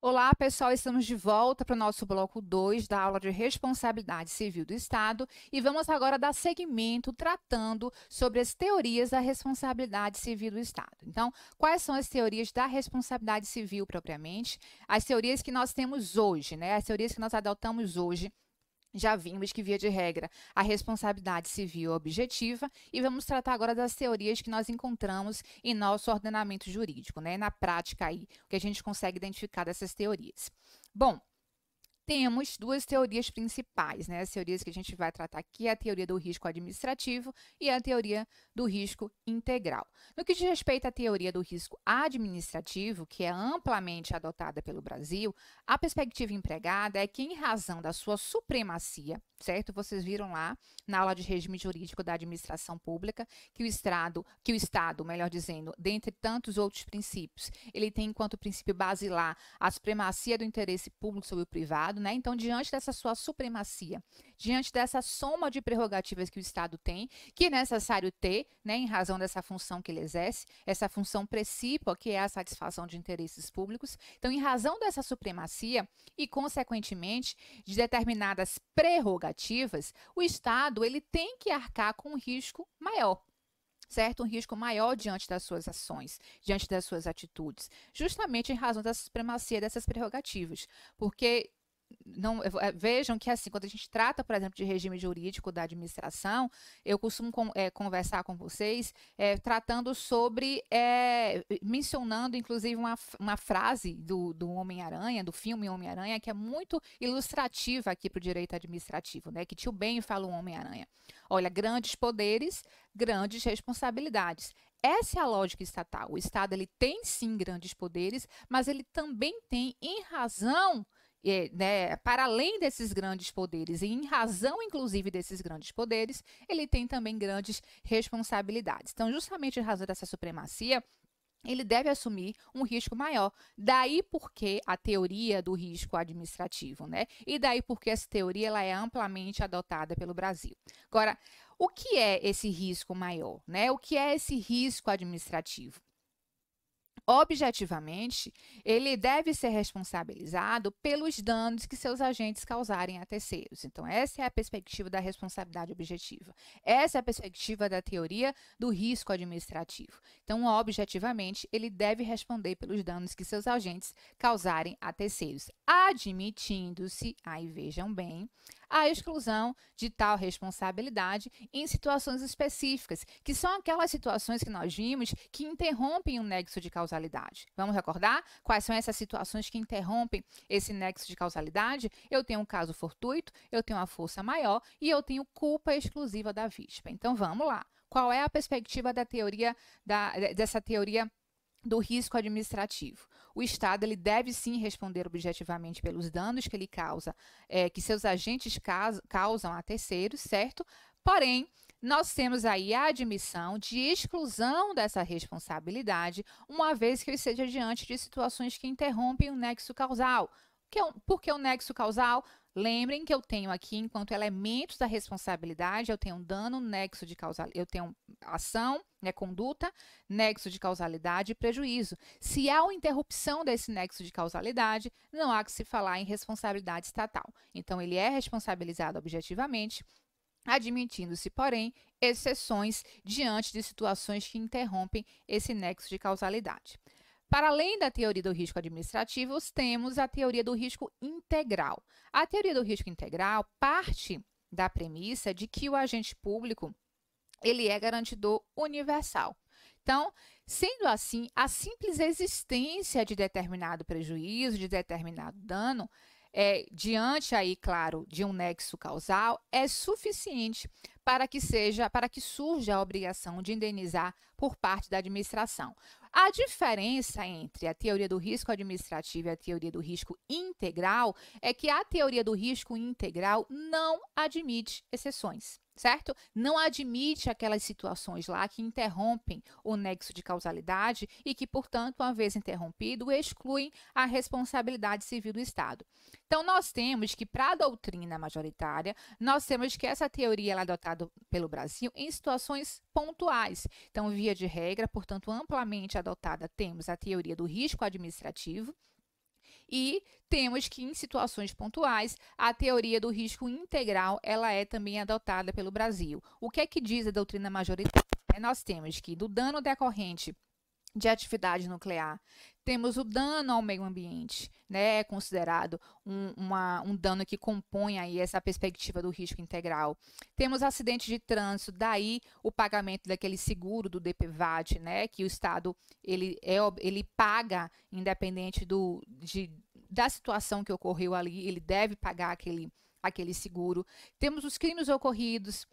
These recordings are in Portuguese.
Olá, pessoal, estamos de volta para o nosso bloco 2 da aula de responsabilidade civil do Estado e vamos agora dar seguimento tratando sobre as teorias da responsabilidade civil do Estado. Então, quais são as teorias da responsabilidade civil propriamente? As teorias que nós temos hoje, né? As teorias que nós adotamos hoje. Já vimos que, via de regra, a responsabilidade civil é objetiva e vamos tratar agora das teorias que nós encontramos em nosso ordenamento jurídico, né? Na prática aí, o que a gente consegue identificar dessas teorias. Bom, temos duas teorias principais, né? As teorias que a gente vai tratar aqui é a teoria do risco administrativo e a teoria do risco integral. No que diz respeito à teoria do risco administrativo, que é amplamente adotada pelo Brasil, a perspectiva empregada é que, em razão da sua supremacia, certo? Vocês viram lá na aula de regime jurídico da administração pública que o Estado, melhor dizendo, dentre tantos outros princípios, ele tem enquanto princípio basilar a supremacia do interesse público sobre o privado, né? Então, diante dessa sua supremacia, diante dessa soma de prerrogativas que o Estado tem, que é necessário ter, né, em razão dessa função que ele exerce, essa função precípua, que é a satisfação de interesses públicos. Então, em razão dessa supremacia e, consequentemente, de determinadas prerrogativas, o Estado ele tem que arcar com um risco maior, certo? Um risco maior diante das suas ações, diante das suas atitudes, justamente em razão da supremacia dessas prerrogativas. Porque não, vejam que assim, quando a gente trata, por exemplo, de regime jurídico da administração, eu costumo conversar com vocês tratando sobre, mencionando inclusive uma frase do Homem-Aranha, do filme Homem-Aranha, que é muito ilustrativa aqui para o direito administrativo, né? Que tio Ben fala o Homem-Aranha. Olha, grandes poderes, grandes responsabilidades. Essa é a lógica estatal. O Estado ele tem sim grandes poderes, mas ele também tem, em razão né, para além desses grandes poderes, e em razão, inclusive, desses grandes poderes, ele tem também grandes responsabilidades. Então, justamente em razão dessa supremacia, ele deve assumir um risco maior. Daí porque a teoria do risco administrativo, né? E daí porque essa teoria ela é amplamente adotada pelo Brasil. Agora, o que é esse risco maior, né? O que é esse risco administrativo? Objetivamente, ele deve ser responsabilizado pelos danos que seus agentes causarem a terceiros. Então, essa é a perspectiva da responsabilidade objetiva. Essa é a perspectiva da teoria do risco administrativo. Então, objetivamente, ele deve responder pelos danos que seus agentes causarem a terceiros, admitindo-se, aí vejam bem, a exclusão de tal responsabilidade em situações específicas, que são aquelas situações que nós vimos que interrompem o nexo de causalidade. Vamos recordar quais são essas situações que interrompem esse nexo de causalidade? Eu tenho um caso fortuito, eu tenho uma força maior e eu tenho culpa exclusiva da vítima. Então vamos lá. Qual é a perspectiva da teoria dessa teoria do risco administrativo? O Estado ele deve sim responder objetivamente pelos danos que ele causa, que seus agentes causam a terceiros, certo? Porém, nós temos aí a admissão de exclusão dessa responsabilidade, uma vez que eu esteja diante de situações que interrompem o nexo causal. Por que o nexo causal? Lembrem que eu tenho aqui, enquanto elementos da responsabilidade, eu tenho um dano, nexo de causal, eu tenho ação, né, conduta, nexo de causalidade e prejuízo. Se há uma interrupção desse nexo de causalidade, não há que se falar em responsabilidade estatal. Então, ele é responsabilizado objetivamente, admitindo-se, porém, exceções diante de situações que interrompem esse nexo de causalidade. Para além da teoria do risco administrativo, temos a teoria do risco integral. A teoria do risco integral parte da premissa de que o agente público ele é garantidor universal. Então, sendo assim, a simples existência de determinado prejuízo, de determinado dano, diante aí, claro, de um nexo causal, é suficiente para que surja a obrigação de indenizar por parte da administração. A diferença entre a teoria do risco administrativo e a teoria do risco integral é que a teoria do risco integral não admite exceções, certo? Não admite aquelas situações lá que interrompem o nexo de causalidade e que, portanto, uma vez interrompido, excluem a responsabilidade civil do Estado. Então, nós temos que, para a doutrina majoritária, nós temos que essa teoria ela é adotada pelo Brasil em situações pontuais. Então, via de regra, portanto, amplamente adotada, temos a teoria do risco administrativo, E temos que, em situações pontuais, a teoria do risco integral, ela é também adotada pelo Brasil. O que é que diz a doutrina majoritária? Nós temos que, do dano decorrente de atividade nuclear, temos o dano ao meio ambiente, né? É considerado um dano que compõe aí essa perspectiva do risco integral. Temos acidente de trânsito, daí o pagamento daquele seguro do DPVAT, né? Que o Estado ele paga, independente da situação que ocorreu ali, ele deve pagar aquele seguro. Temos os crimes ocorridos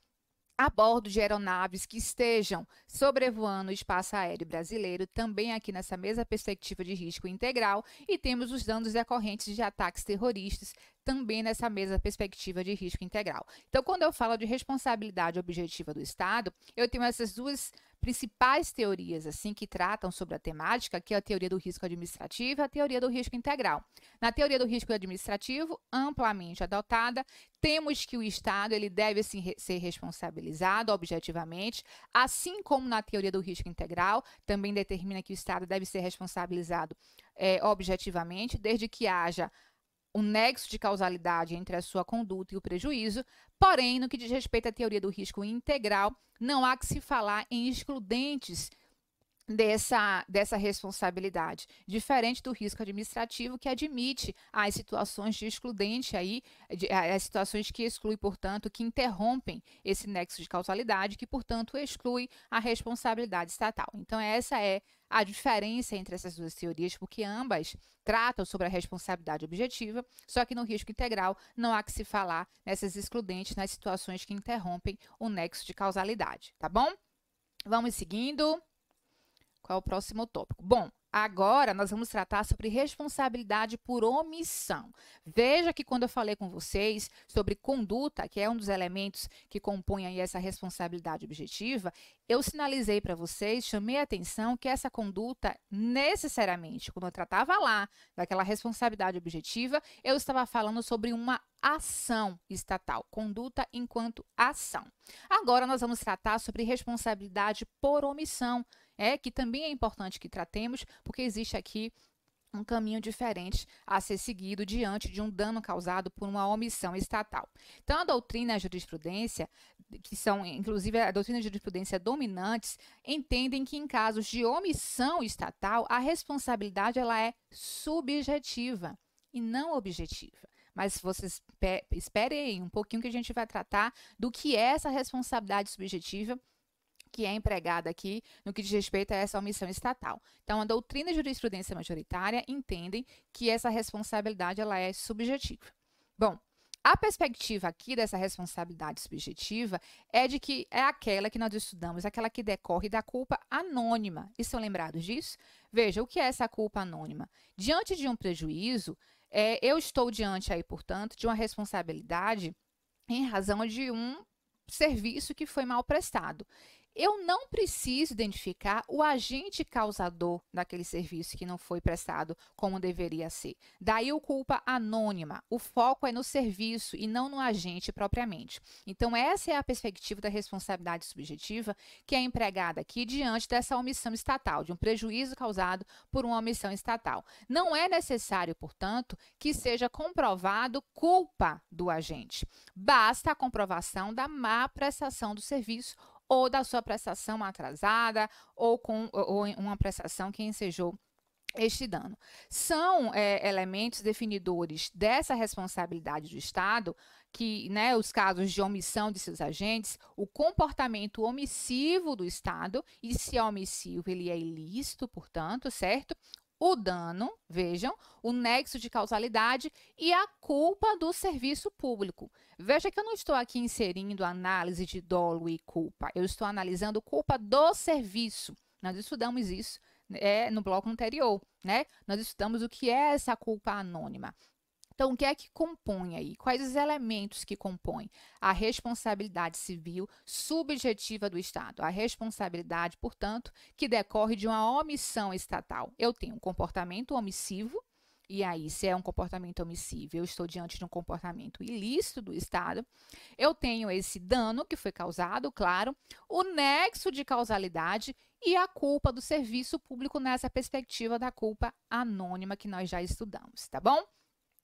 a bordo de aeronaves que estejam sobrevoando o espaço aéreo brasileiro, também aqui nessa mesma perspectiva de risco integral, e temos os danos decorrentes de ataques terroristas, também nessa mesma perspectiva de risco integral. Então, quando eu falo de responsabilidade objetiva do Estado, eu tenho essas duas principais teorias assim que tratam sobre a temática, que é a teoria do risco administrativo e a teoria do risco integral. Na teoria do risco administrativo, amplamente adotada, temos que o Estado ele deve ser responsabilizado objetivamente, assim como na teoria do risco integral, também determina que o Estado deve ser responsabilizado objetivamente, desde que haja um nexo de causalidade entre a sua conduta e o prejuízo, porém, no que diz respeito à teoria do risco integral, não há que se falar em excludentes dessa responsabilidade, diferente do risco administrativo, que admite as situações de excludente aí, as situações que excluem, portanto, que interrompem esse nexo de causalidade, que, portanto, exclui a responsabilidade estatal. Então, essa é a diferença entre essas duas teorias, porque ambas tratam sobre a responsabilidade objetiva, só que no risco integral não há que se falar nessas excludentes nas situações que interrompem o nexo de causalidade, tá bom? Vamos seguindo. Qual é o próximo tópico? Bom, agora nós vamos tratar sobre responsabilidade por omissão. Veja que quando eu falei com vocês sobre conduta, que é um dos elementos que compõem aí essa responsabilidade objetiva, eu sinalizei para vocês, chamei a atenção que essa conduta, necessariamente, quando eu tratava lá daquela responsabilidade objetiva, eu estava falando sobre uma ação estatal, conduta enquanto ação. Agora nós vamos tratar sobre responsabilidade por omissão, que também é importante que tratemos, porque existe aqui um caminho diferente a ser seguido diante de um dano causado por uma omissão estatal. Então, a doutrina e a jurisprudência, que são, inclusive, a doutrina e a jurisprudência dominantes, entendem que em casos de omissão estatal, a responsabilidade ela é subjetiva e não objetiva. Mas vocês esperem um pouquinho que a gente vai tratar do que é essa responsabilidade subjetiva que é empregada aqui no que diz respeito a essa omissão estatal. Então, a doutrina e a jurisprudência majoritária entendem que essa responsabilidade ela é subjetiva. Bom, a perspectiva aqui dessa responsabilidade subjetiva é de que é aquela que nós estudamos, aquela que decorre da culpa anônima. Estão lembrados disso? Veja, o que é essa culpa anônima? Diante de um prejuízo, eu estou diante aí, portanto, de uma responsabilidade em razão de um serviço que foi mal prestado. Eu não preciso identificar o agente causador daquele serviço que não foi prestado como deveria ser. Daí o culpa anônima. O foco é no serviço e não no agente propriamente. Então, essa é a perspectiva da responsabilidade subjetiva que é empregada aqui diante dessa omissão estatal, de um prejuízo causado por uma omissão estatal. Não é necessário, portanto, que seja comprovado culpa do agente. Basta a comprovação da má prestação do serviço ou da sua prestação atrasada, ou uma prestação que ensejou este dano. São elementos definidores dessa responsabilidade do Estado, que, os casos de omissão de seus agentes, o comportamento omissivo do Estado, e se é omissivo, ele é ilícito, portanto, certo? O dano, vejam, o nexo de causalidade e a culpa do serviço público. Veja que eu não estou aqui inserindo análise de dolo e culpa, eu estou analisando culpa do serviço. Nós estudamos isso no bloco anterior, né? Nós estudamos o que é essa culpa anônima. Então, o que é que compõe aí? Quais os elementos que compõem a responsabilidade civil subjetiva do Estado? A responsabilidade, portanto, que decorre de uma omissão estatal. Eu tenho um comportamento omissivo, e aí se é um comportamento omissivo, eu estou diante de um comportamento ilícito do Estado, eu tenho esse dano que foi causado, claro, o nexo de causalidade e a culpa do serviço público nessa perspectiva da culpa anônima que nós já estudamos, tá bom?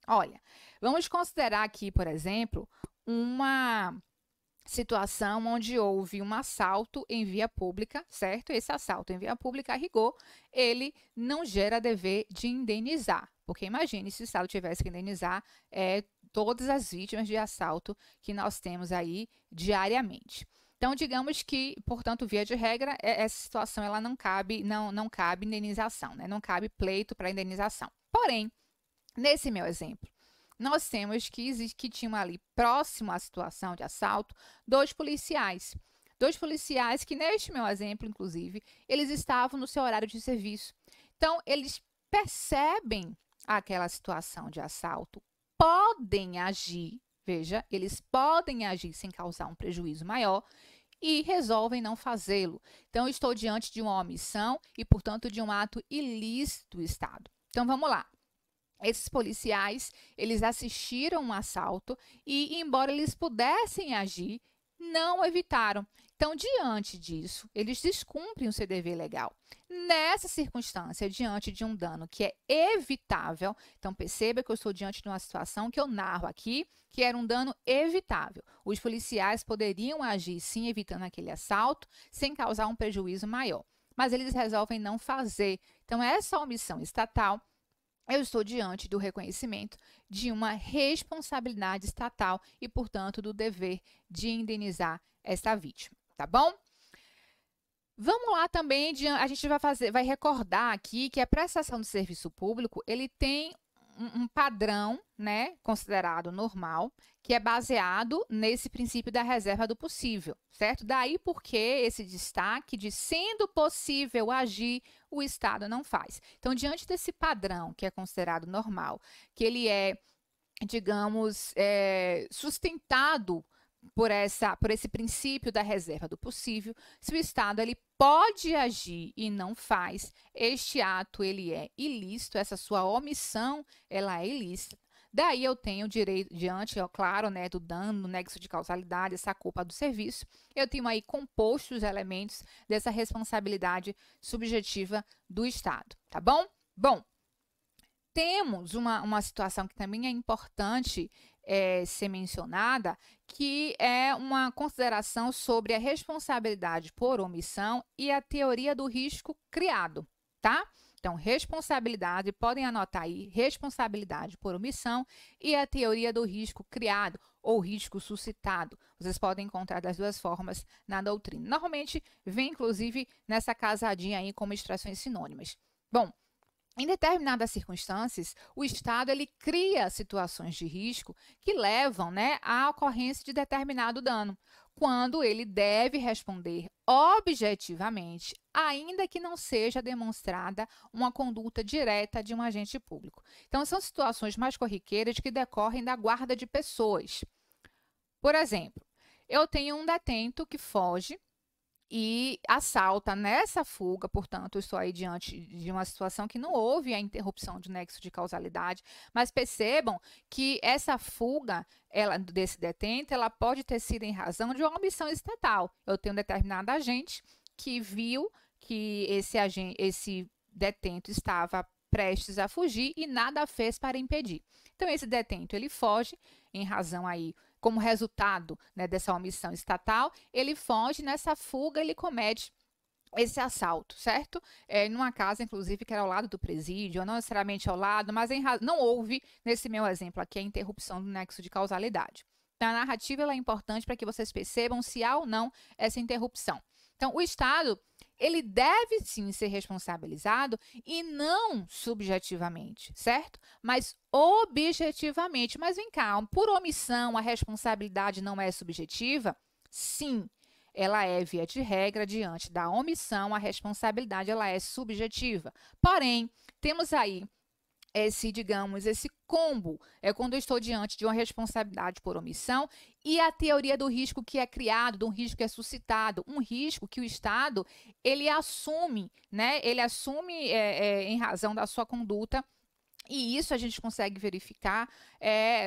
Olha, vamos considerar aqui, por exemplo, uma situação onde houve um assalto em via pública, certo? Esse assalto em via pública, a rigor, ele não gera dever de indenizar, porque imagine se o Estado tivesse que indenizar todas as vítimas de assalto que nós temos aí diariamente. Então, digamos que, portanto, via de regra, essa situação ela não cabe indenização, né? Não cabe pleito para indenização. Porém, nesse meu exemplo, nós temos que tinham ali próximo à situação de assalto, dois policiais. Dois policiais que, neste meu exemplo, inclusive, eles estavam no seu horário de serviço. Então, eles percebem aquela situação de assalto, podem agir, veja, eles podem agir sem causar um prejuízo maior e resolvem não fazê-lo. Então, estou diante de uma omissão e, portanto, de um ato ilícito do Estado. Então, vamos lá. Esses policiais, eles assistiram um assalto e, embora eles pudessem agir, não evitaram. Então, diante disso, eles descumprem o seu dever legal. Nessa circunstância, diante de um dano que é evitável, então perceba que eu estou diante de uma situação que eu narro aqui, que era um dano evitável. Os policiais poderiam agir, sim, evitando aquele assalto, sem causar um prejuízo maior. Mas eles resolvem não fazer. Então, essa omissão estatal, eu estou diante do reconhecimento de uma responsabilidade estatal e, portanto, do dever de indenizar esta vítima, tá bom? Vamos lá também, a gente vai recordar aqui que a prestação de serviço público, ele tem um padrão, né, considerado normal, que é baseado nesse princípio da reserva do possível, certo? Daí porque esse destaque de sendo possível agir, o Estado não faz. Então, diante desse padrão que é considerado normal, que ele é, digamos, sustentado por esse princípio da reserva do possível, se o Estado ele pode agir e não faz, este ato ele é ilícito, essa sua omissão ela é ilícita. Daí eu tenho direito, diante, claro, né, do dano, do nexo de causalidade, essa culpa do serviço, eu tenho aí compostos os elementos dessa responsabilidade subjetiva do Estado, tá bom? Bom, temos uma situação que também é importante ser mencionada, que é uma consideração sobre a responsabilidade por omissão e a teoria do risco criado, tá? Então, responsabilidade, podem anotar aí, responsabilidade por omissão e a teoria do risco criado ou risco suscitado. Vocês podem encontrar das duas formas na doutrina. Normalmente, vem inclusive nessa casadinha aí como expressões sinônimas. Bom, em determinadas circunstâncias, o Estado ele cria situações de risco que levam, né, à ocorrência de determinado dano, quando ele deve responder objetivamente, ainda que não seja demonstrada uma conduta direta de um agente público. Então, são situações mais corriqueiras que decorrem da guarda de pessoas. Por exemplo, eu tenho um detento que foge e assalta. Nessa fuga, portanto, eu estou aí diante de uma situação que não houve a interrupção do nexo de causalidade, mas percebam que essa fuga desse detento, ela pode ter sido em razão de uma omissão estatal. Eu tenho um determinado agente que viu que esse detento estava prestes a fugir e nada fez para impedir. Então, esse detento, ele foge em razão aí, como resultado, né, dessa omissão estatal, ele foge, nessa fuga ele comete esse assalto, certo? Numa casa, inclusive, que era ao lado do presídio, não necessariamente ao lado, mas não houve, nesse meu exemplo aqui, a interrupção do nexo de causalidade. Então, a narrativa ela é importante para que vocês percebam se há ou não essa interrupção. Então, o Estado, ele deve sim ser responsabilizado e não subjetivamente, certo? Mas objetivamente. Mas vem cá, por omissão, a responsabilidade não é subjetiva? Sim, ela é, via de regra, diante da omissão, a responsabilidade ela é subjetiva. Porém, temos aí esse combo, é quando eu estou diante de uma responsabilidade por omissão e a teoria do risco que é criado, de um risco que é suscitado, um risco que o Estado, ele assume, né? Ele assume em razão da sua conduta E isso a gente consegue verificar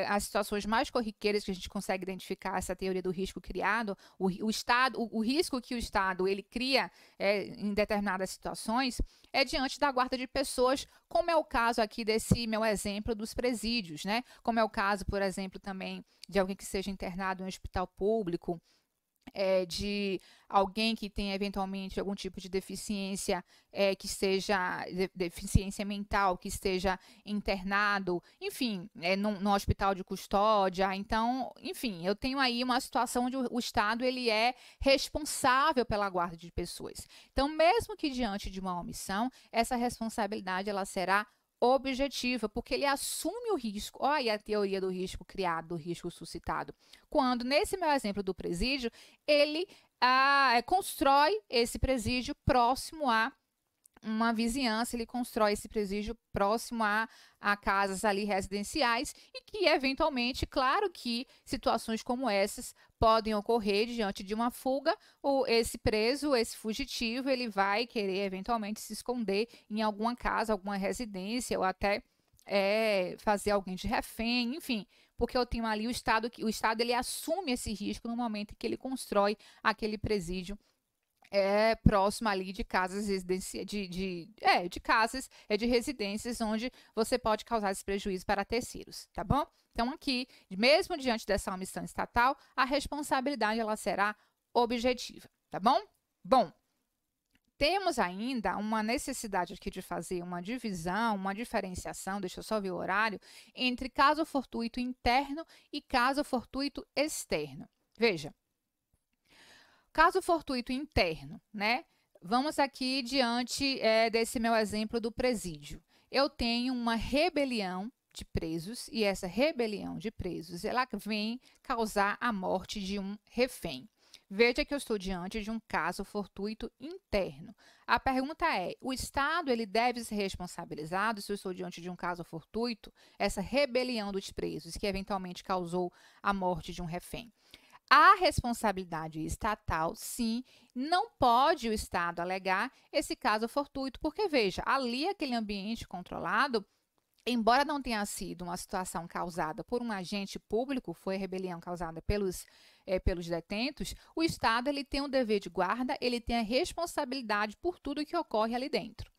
as situações mais corriqueiras que a gente consegue identificar essa teoria do risco criado, o risco que o Estado ele cria em determinadas situações é diante da guarda de pessoas, como é o caso aqui desse meu exemplo dos presídios, né? Como é o caso, por exemplo, também de alguém que seja internado em um hospital público, de alguém que tenha eventualmente algum tipo de deficiência, que seja deficiência mental, que esteja internado, enfim, no hospital de custódia. Então, enfim, eu tenho aí uma situação onde o Estado ele é responsável pela guarda de pessoas. Então, mesmo que diante de uma omissão, essa responsabilidade ela será objetiva, porque ele assume o risco. Olha aí a teoria do risco criado, do risco suscitado. Quando, nesse meu exemplo do presídio, ele constrói esse presídio próximo a uma vizinhança, ele constrói esse presídio próximo a casas ali residenciais e que, eventualmente, claro que situações como essas podem ocorrer diante de uma fuga, ou esse preso, esse fugitivo, ele vai querer, eventualmente, se esconder em alguma casa, alguma residência, ou até fazer alguém de refém, enfim, porque eu tenho ali o Estado ele assume esse risco no momento em que ele constrói aquele presídio próximo ali de casas de casas, de residências onde você pode causar esse prejuízo para terceiros, tá bom? Então aqui, mesmo diante dessa omissão estatal, a responsabilidade ela será objetiva, tá bom? Bom, temos ainda uma necessidade aqui de fazer uma divisão, uma diferenciação, deixa eu só ver o horário, entre caso fortuito interno e caso fortuito externo. Veja, caso fortuito interno, né? Vamos aqui diante desse meu exemplo do presídio. Eu tenho uma rebelião de presos e essa rebelião de presos, ela vem causar a morte de um refém. Veja que eu estou diante de um caso fortuito interno. A pergunta é, o Estado ele deve ser responsabilizado se eu estou diante de um caso fortuito, essa rebelião dos presos que eventualmente causou a morte de um refém? A responsabilidade estatal, sim, não pode o Estado alegar esse caso fortuito, porque, veja, ali aquele ambiente controlado, embora não tenha sido uma situação causada por um agente público, foi a rebelião causada pelos detentos, o Estado ele tem um dever de guarda, ele tem a responsabilidade por tudo que ocorre ali dentro.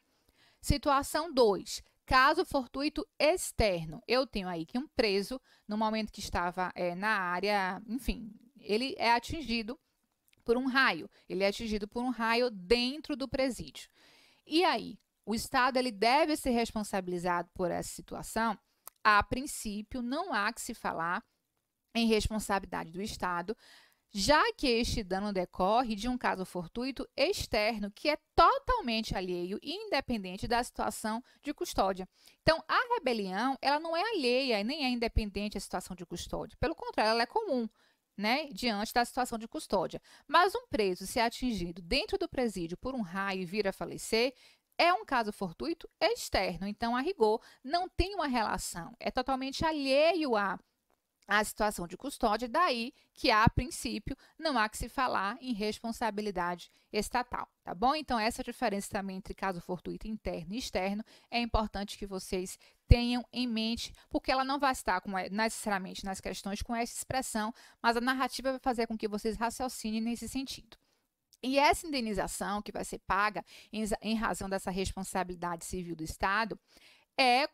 Situação 2. Caso fortuito externo. Eu tenho aí que um preso, no momento que estava na área, enfim, ele é atingido por um raio. Ele é atingido por um raio dentro do presídio. E aí, o Estado ele deve ser responsabilizado por essa situação? A princípio, não há que se falar em responsabilidade do Estado, já que este dano decorre de um caso fortuito externo, que é totalmente alheio e independente da situação de custódia. Então, a rebelião, ela não é alheia e nem é independente da situação de custódia. Pelo contrário, ela é comum, né, diante da situação de custódia. Mas um preso ser atingido dentro do presídio por um raio e vir a falecer é um caso fortuito externo. Então, a rigor, não tem uma relação. É totalmente alheio a situação de custódia, daí que, a princípio, não há que se falar em responsabilidade estatal, tá bom? Então, essa diferença também entre caso fortuito interno e externo é importante que vocês tenham em mente, porque ela não vai estar necessariamente nas questões com essa expressão, mas a narrativa vai fazer com que vocês raciocinem nesse sentido. E essa indenização que vai ser paga em razão dessa responsabilidade civil do Estado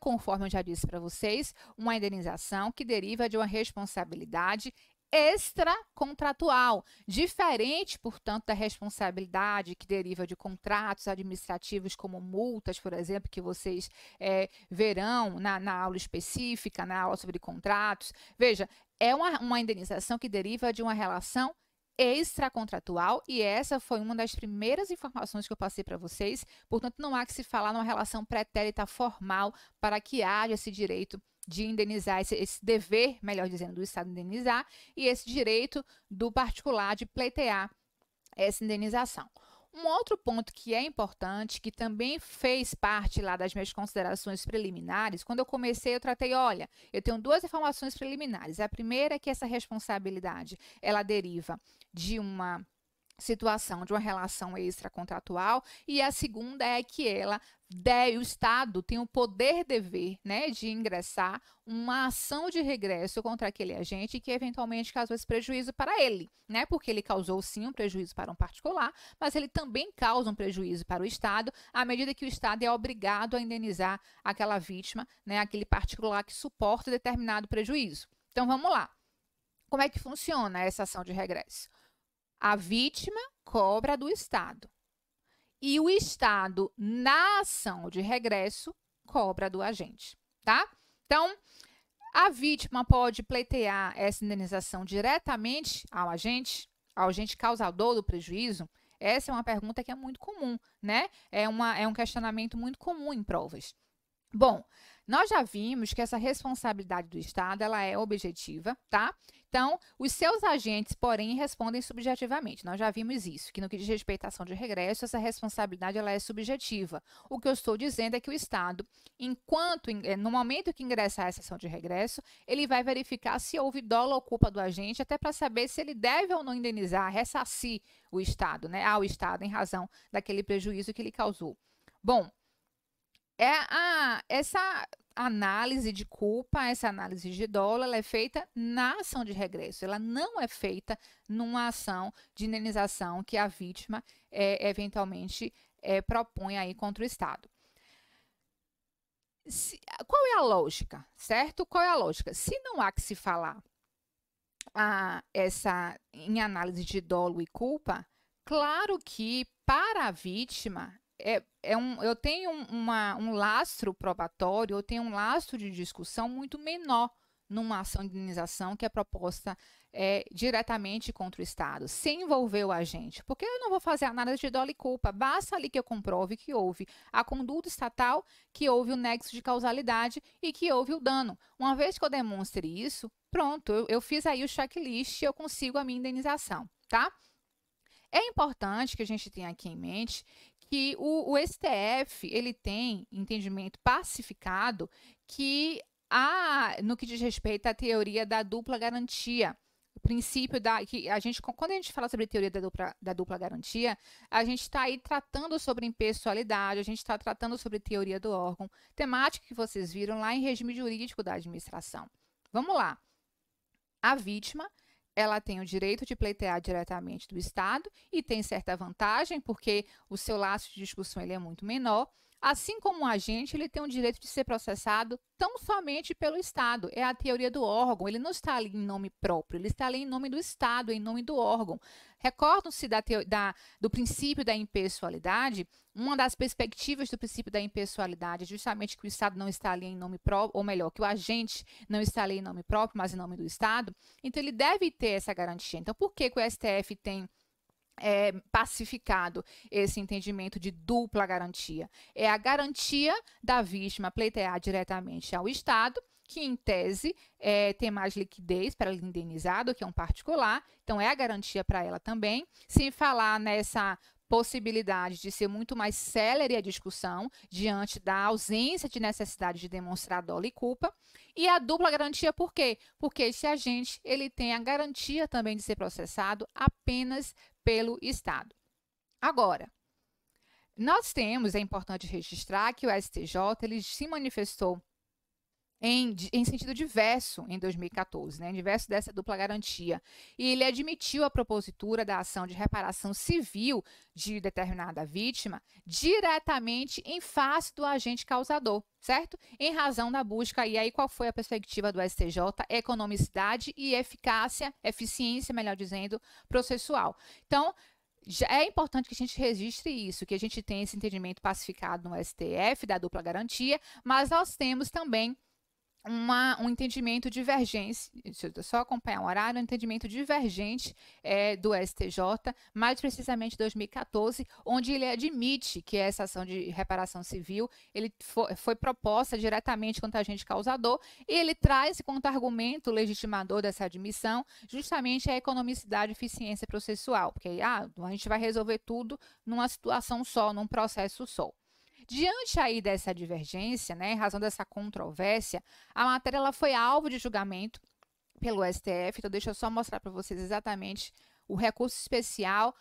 conforme eu já disse para vocês, uma indenização que deriva de uma responsabilidade extracontratual, diferente, portanto, da responsabilidade que deriva de contratos administrativos, como multas, por exemplo, que vocês verão na aula específica, na aula sobre contratos. Veja, é uma indenização que deriva de uma relação extracontratual, e essa foi uma das primeiras informações que eu passei para vocês. Portanto, não há que se falar numa relação pretérita formal para que haja esse direito de indenizar, esse dever, melhor dizendo, do Estado indenizar, e esse direito do particular de pleitear essa indenização. Um outro ponto que é importante, que também fez parte lá das minhas considerações preliminares, quando eu comecei eu tratei, olha, eu tenho duas informações preliminares. A primeira é que essa responsabilidade, ela deriva de uma situação de uma relação extracontratual, e a segunda é que o Estado tem o poder-dever, né, de ingressar uma ação de regresso contra aquele agente que eventualmente causou esse prejuízo para ele, né, porque ele causou sim um prejuízo para um particular, mas ele também causa um prejuízo para o Estado, à medida que o Estado é obrigado a indenizar aquela vítima, né, aquele particular que suporta determinado prejuízo. Então vamos lá. Como é que funciona essa ação de regresso? A vítima cobra do Estado e o Estado, na ação de regresso, cobra do agente, tá? Então, a vítima pode pleitear essa indenização diretamente ao agente causador do prejuízo? Essa é uma pergunta que é muito comum, né? É um questionamento muito comum em provas. Bom, nós já vimos que essa responsabilidade do Estado, ela é objetiva, tá? Então, os seus agentes, porém, respondem subjetivamente. Nós já vimos isso, que no que diz respeito à ação de regresso, essa responsabilidade ela é subjetiva. O que eu estou dizendo é que o Estado, no momento que ingressar essa ação de regresso, ele vai verificar se houve dolo ou culpa do agente, até para saber se ele deve ou não indenizar, ressarcir o Estado, né? Ao Estado em razão daquele prejuízo que ele causou. Bom, essa análise de culpa, essa análise de dolo, ela é feita na ação de regresso. Ela não é feita numa ação de indenização que a vítima eventualmente propõe aí contra o Estado. Qual é a lógica, certo? Qual é a lógica? Se não há que se falar em análise de dolo e culpa, claro que para a vítima eu tenho um lastro probatório, eu tenho um lastro de discussão muito menor numa ação de indenização que é proposta diretamente contra o Estado, sem envolver o agente, porque eu não vou fazer análise de dolo e culpa, basta ali que eu comprove que houve a conduta estatal, que houve o nexo de causalidade e que houve o dano. Uma vez que eu demonstre isso, pronto, eu fiz aí o checklist e eu consigo a minha indenização, tá? É importante que a gente tenha aqui em mente que o STF ele tem entendimento pacificado que no que diz respeito à teoria da dupla garantia, o princípio que quando a gente fala sobre teoria da dupla garantia, a gente está aí tratando sobre impessoalidade, a gente está tratando sobre teoria do órgão, temática que vocês viram lá em regime jurídico da administração. Vamos lá. A vítima ela tem o direito de pleitear diretamente do Estado e tem certa vantagem, porque o seu laço de discussão ele é muito menor. Assim como o agente, ele tem o direito de ser processado tão somente pelo Estado. É a teoria do órgão, ele não está ali em nome próprio, ele está ali em nome do Estado, em nome do órgão. Recordam-se do princípio da impessoalidade? Uma das perspectivas do princípio da impessoalidade é justamente que o Estado não está ali em nome próprio, ou melhor, que o agente não está ali em nome próprio, mas em nome do Estado. Então, ele deve ter essa garantia. Então, por que o STF tem pacificado esse entendimento de dupla garantia? É a garantia da vítima pleitear diretamente ao Estado, que em tese tem mais liquidez para ela indenizar do que um particular, então é a garantia para ela também, sem falar nessa possibilidade de ser muito mais célere a discussão diante da ausência de necessidade de demonstrar dolo e culpa. E a dupla garantia por quê? Porque esse agente ele tem a garantia também de ser processado apenas pelo Estado. Agora, nós temos, é importante registrar que o STJ ele se manifestou em sentido diverso em 2014, né, diverso dessa dupla garantia, e ele admitiu a propositura da ação de reparação civil de determinada vítima diretamente em face do agente causador, certo? Em razão da busca, e aí qual foi a perspectiva do STJ? Economicidade e eficiência, melhor dizendo, processual. Então, já é importante que a gente registre isso, que a gente tenha esse entendimento pacificado no STF da dupla garantia, mas nós temos também um entendimento divergente, deixa eu só acompanhar o horário, um entendimento divergente do STJ, mais precisamente 2014, onde ele admite que essa ação de reparação civil ele foi proposta diretamente contra o agente causador, e ele traz quanto argumento legitimador dessa admissão justamente a economicidade e eficiência processual, porque a gente vai resolver tudo numa situação só, num processo só. Diante aí dessa divergência, né, em razão dessa controvérsia, a matéria ela foi alvo de julgamento pelo STF. Então, deixa eu só mostrar para vocês exatamente o recurso especial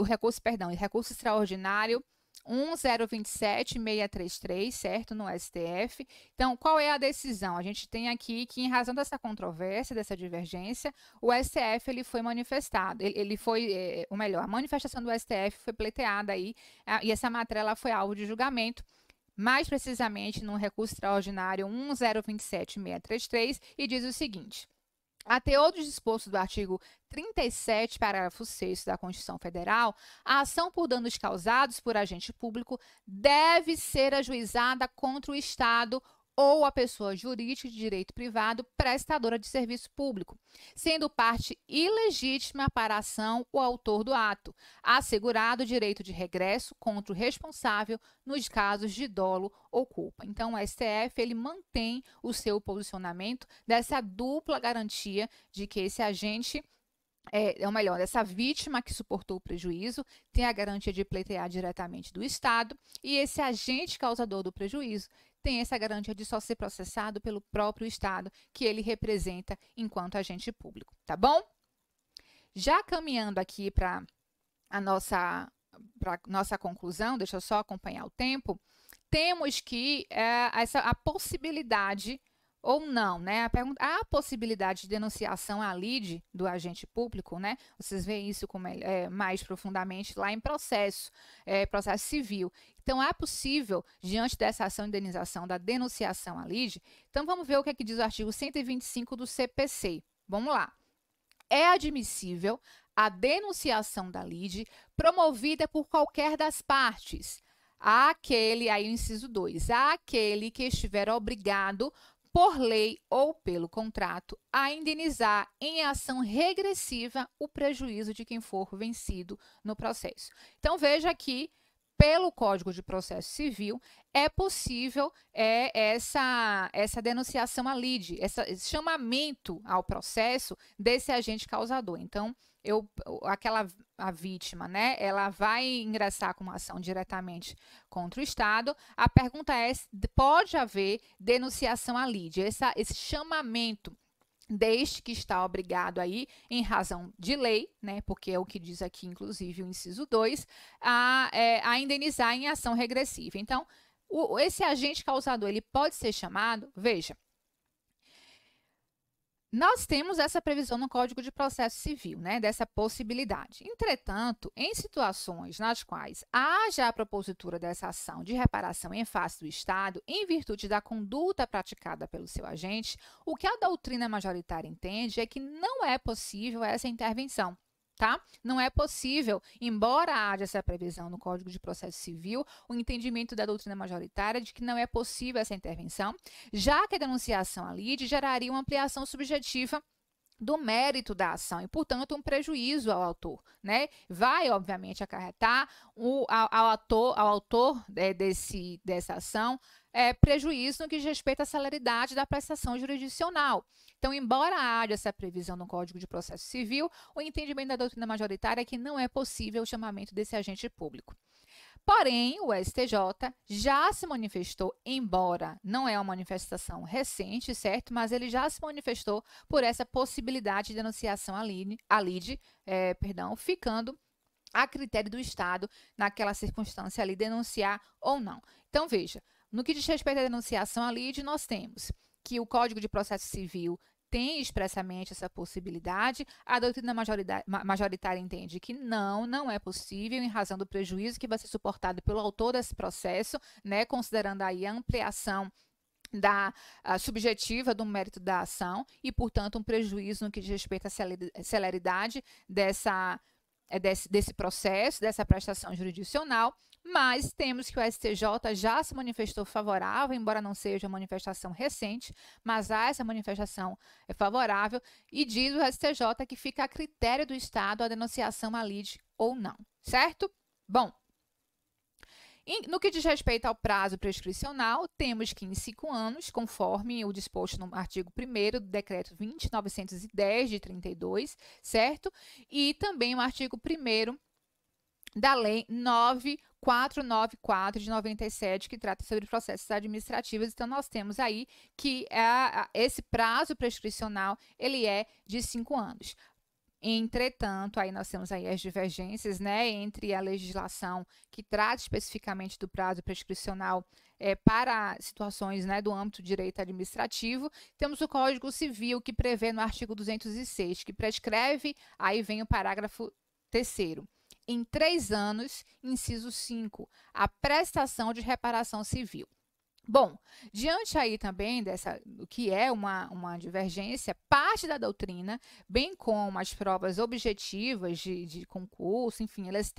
recurso extraordinário 1027633, certo, no STF. Então, qual é a decisão? A gente tem aqui que, em razão dessa controvérsia, dessa divergência, o STF ele foi manifestado, ou melhor, a manifestação do STF foi pleiteada aí, e essa matéria ela foi alvo de julgamento, mais precisamente no recurso extraordinário 1027633, e diz o seguinte: a teor do disposto do artigo 37, parágrafo 6º da Constituição Federal, a ação por danos causados por agente público deve ser ajuizada contra o Estado ou a pessoa jurídica de direito privado prestadora de serviço público, sendo parte ilegítima para a ação o autor do ato, assegurado o direito de regresso contra o responsável nos casos de dolo ou culpa. Então, o STF ele mantém o seu posicionamento dessa dupla garantia de que esse agente ou melhor, essa vítima que suportou o prejuízo tem a garantia de pleitear diretamente do Estado, e esse agente causador do prejuízo tem essa garantia de só ser processado pelo próprio Estado que ele representa enquanto agente público, tá bom? Já caminhando aqui para a nossa conclusão, deixa eu só acompanhar o tempo, temos que a possibilidade ou não, né? Há a possibilidade de denunciação à lide do agente público, né? Vocês veem isso mais profundamente lá em processo civil. Então, é possível, diante dessa ação de indenização da denunciação à lide, então vamos ver o que é que diz o artigo 125 do CPC. Vamos lá. É admissível a denunciação da lide promovida por qualquer das partes, aí o inciso 2, aquele que estiver obrigado por lei ou pelo contrato, a indenizar em ação regressiva o prejuízo de quem for vencido no processo. Então, veja aqui, pelo Código de Processo Civil, é possível essa denunciação à lide, esse chamamento ao processo desse agente causador. Então, a vítima, né, ela vai ingressar com uma ação diretamente contra o Estado. A pergunta é se pode haver denunciação à lide, esse chamamento, desde que está obrigado aí, em razão de lei, né, porque é o que diz aqui, inclusive, o inciso 2, a indenizar em ação regressiva. Então, esse agente causador, ele pode ser chamado, veja, nós temos essa previsão no Código de Processo Civil, né, dessa possibilidade. Entretanto, em situações nas quais haja a propositura dessa ação de reparação em face do Estado, em virtude da conduta praticada pelo seu agente, o que a doutrina majoritária entende é que não é possível essa intervenção. Tá? Não é possível, embora haja essa previsão no Código de Processo Civil, o entendimento da doutrina majoritária de que não é possível essa intervenção, já que a denunciação à lide geraria uma ampliação subjetiva do mérito da ação e, portanto, um prejuízo ao autor, né? Vai, obviamente, acarretar ao autor dessa ação prejuízo no que diz respeito à celeridade da prestação jurisdicional. Então, embora haja essa previsão no Código de Processo Civil, o entendimento da doutrina majoritária é que não é possível o chamamento desse agente público. Porém, o STJ já se manifestou, embora não é uma manifestação recente, certo? Mas ele já se manifestou por essa possibilidade de denunciação à lide, ficando a critério do Estado, naquela circunstância ali, denunciar ou não. Então, veja, no que diz respeito à denunciação à lide, nós temos que o Código de Processo Civil tem expressamente essa possibilidade, a doutrina majoritária entende que não é possível em razão do prejuízo que vai ser suportado pelo autor desse processo, né, considerando aí a ampliação subjetiva do mérito da ação e, portanto, um prejuízo no que diz respeito à celeridade desse processo, dessa prestação jurisdicional, mas temos que o STJ já se manifestou favorável, embora não seja uma manifestação recente, mas há essa manifestação favorável, e diz o STJ que fica a critério do Estado a denunciação à lide ou não, certo? Bom, no que diz respeito ao prazo prescricional, temos que em 5 anos, conforme o disposto no artigo 1º do Decreto 20.910, de 32, certo? E também o artigo 1º da Lei 9.494, de 97, que trata sobre processos administrativos. Então, nós temos aí que esse prazo prescricional, ele é de 5 anos. Entretanto, aí nós temos aí as divergências, né, entre a legislação que trata especificamente do prazo prescricional para situações, né, do âmbito do direito administrativo. Temos o Código Civil, que prevê no artigo 206, que prescreve, aí vem o parágrafo 3º, em 3 anos, inciso 5, a prestação de reparação civil. Bom, diante aí também do que é uma divergência, parte da doutrina, bem como as provas objetivas de concurso, enfim, elas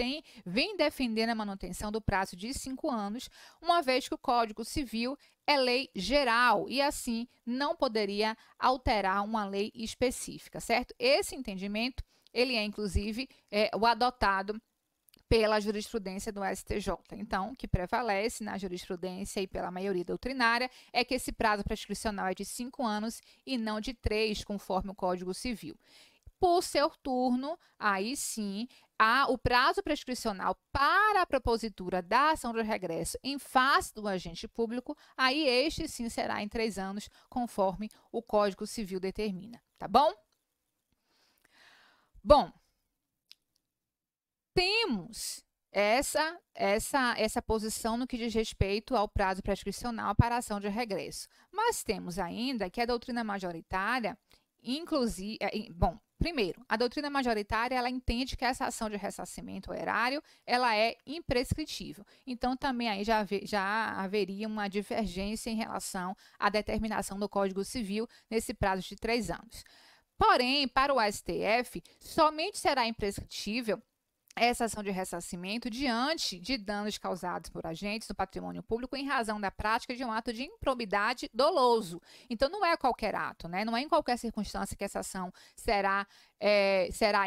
vêm defendendo a manutenção do prazo de 5 anos, uma vez que o Código Civil é lei geral e, assim, não poderia alterar uma lei específica, certo? Esse entendimento, ele é, inclusive, o adotado pela jurisprudência do STJ. Então, o que prevalece na jurisprudência e pela maioria doutrinária é que esse prazo prescricional é de 5 anos e não de 3, conforme o Código Civil. Por seu turno, aí sim, o prazo prescricional para a propositura da ação de regresso em face do agente público, aí este sim será em 3 anos, conforme o Código Civil determina, tá bom? Bom, temos essa posição no que diz respeito ao prazo prescricional para a ação de regresso. Mas temos ainda que a doutrina majoritária, inclusive, primeiro, a doutrina majoritária, ela entende que essa ação de ressarcimento erário, ela é imprescritível. Então, também aí já haveria uma divergência em relação à determinação do Código Civil nesse prazo de 3 anos. Porém, para o STF, somente será imprescritível essa ação de ressarcimento diante de danos causados por agentes no patrimônio público em razão da prática de um ato de improbidade doloso. Então, não é qualquer ato, né? Não é em qualquer circunstância que essa ação será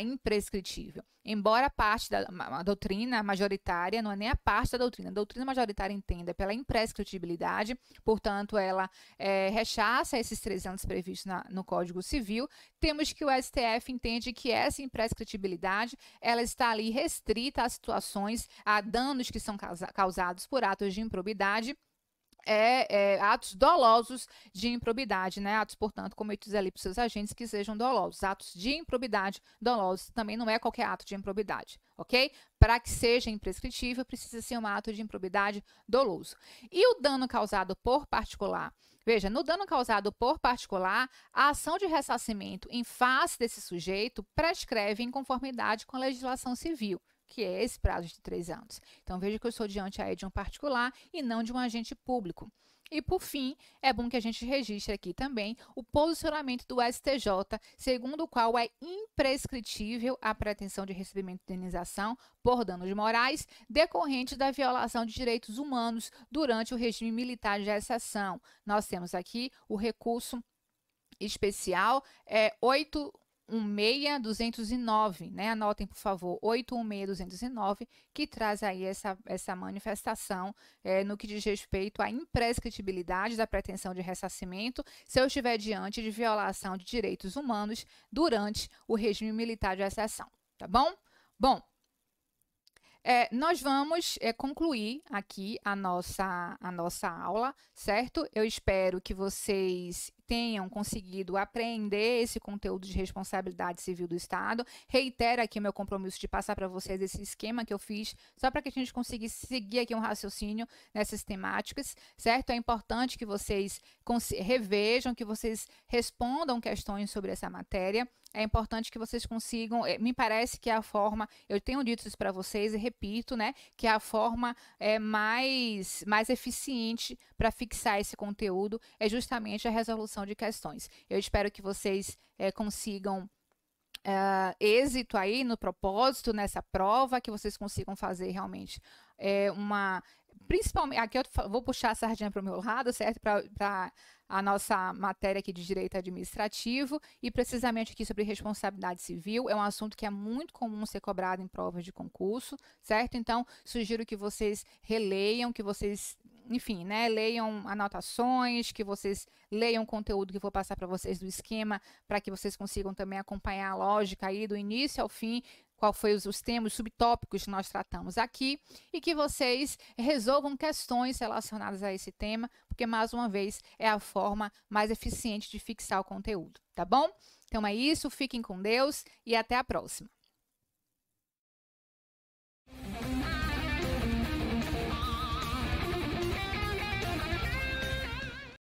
imprescritível. Embora a parte da doutrina majoritária, não é nem a parte da doutrina, a doutrina majoritária entenda pela imprescritibilidade, portanto, ela rechaça esses 3 anos previstos no Código Civil. Temos que o STF entende que essa imprescritibilidade, ela está ali restrita a situações, a danos que são causados por atos de improbidade, atos dolosos de improbidade, né? Atos, portanto, cometidos ali por seus agentes que sejam dolosos. Atos de improbidade dolosos também não é qualquer ato de improbidade, ok? Para que seja imprescritível, precisa ser um ato de improbidade doloso. E o dano causado por particular? Veja, no dano causado por particular, a ação de ressarcimento em face desse sujeito prescreve em conformidade com a legislação civil, que é esse prazo de 3 anos. Então, veja que eu estou diante aí de um particular e não de um agente público. E, por fim, é bom que a gente registre aqui também o posicionamento do STJ, segundo o qual é imprescritível a pretensão de recebimento de indenização por danos morais decorrentes da violação de direitos humanos durante o regime militar de exceção. Nós temos aqui o recurso especial 816.209, né? Anotem, por favor, 816.209, que traz aí essa manifestação no que diz respeito à imprescritibilidade da pretensão de ressarcimento se eu estiver diante de violação de direitos humanos durante o regime militar de exceção, tá bom? Bom, nós vamos concluir aqui a nossa aula, certo? Eu espero que vocês tenham conseguido apreender esse conteúdo de responsabilidade civil do Estado. Reitero aqui o meu compromisso de passar para vocês esse esquema que eu fiz, só para que a gente conseguisse seguir aqui um raciocínio nessas temáticas, certo? É importante que vocês revejam, que vocês respondam questões sobre essa matéria. É importante que vocês consigam, me parece que é a forma, eu tenho dito isso para vocês e repito, né, que é a forma mais eficiente para fixar esse conteúdo é justamente a resolução de questões. Eu espero que vocês consigam êxito aí no propósito, nessa prova, que vocês consigam fazer realmente principalmente, aqui eu vou puxar a sardinha para o meu lado, certo? Para a nossa matéria aqui de direito administrativo e precisamente aqui sobre responsabilidade civil. É um assunto que é muito comum ser cobrado em provas de concurso, certo? Então, sugiro que vocês releiam, que vocês, enfim, né, leiam anotações, que vocês leiam o conteúdo que eu vou passar para vocês do esquema, para que vocês consigam também acompanhar a lógica aí do início ao fim, qual foi os temas, os subtópicos que nós tratamos aqui e que vocês resolvam questões relacionadas a esse tema, porque, mais uma vez, é a forma mais eficiente de fixar o conteúdo, tá bom? Então é isso, fiquem com Deus e até a próxima.